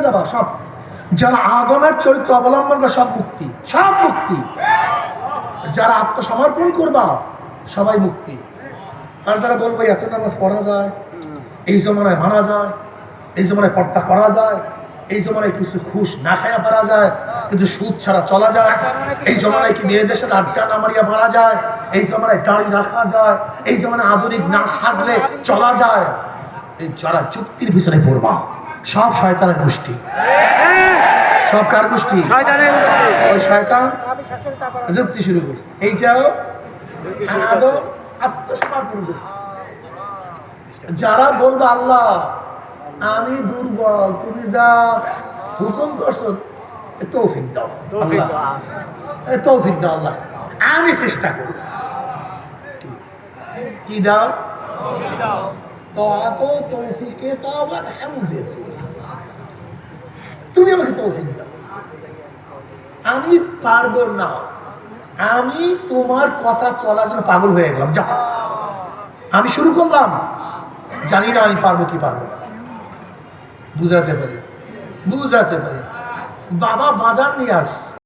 যাবা সব। যারা আদমের চরিত্র অবলম্বন করে সব মুক্তি, সব মুক্তি। যারা আত্মসমর্পণ করবা সবাই মুক্তি। আর যারা বলবো এত নামাজ পড়া যায়, এই জমানায় মানা যায়, এই জমানায় পর্দা করা যায়, এই জমানায় কিছু ঘুষ না খায়া পারা যায়, কিন্তু সুদ ছাড়া চলা যায়, এই জমানায় কি মেয়েদের সাথে আড্ডা না মারিয়া মারা যায়, এই জমানায় দাড়ি রাখা যায়, এই জমানায় আধুনিক না সাজলে চলা যায়, এই যারা যুক্তির পিছনে পড়বা সব শয়তানের গোষ্ঠী। সব কার গোষ্ঠী? ওই শয়তান যুক্তি শুরু করছে। এইটাও আদম আত্মসমর্পণ করছে। যারা বলবো আল্লাহ আমি দুর্বল, তুমি যা হুকুম করছো তৌফিক দাও আল্লাহ, তৌফিক দাও আল্লাহ, আমি চেষ্টা করব। কি দাও? তৌফিকে তাওবাত হামজে, তুমি আমাকে তৌফিক দাও। আমি পারবো না, আমি তোমার কথা চলার জন্য পাগল হয়ে গেলাম। যা আমি শুরু করলাম, জানি না আমি পারবো কি পারবো না, বুঝাতে পারি। বাবা বাজার নিয়ে আসছে,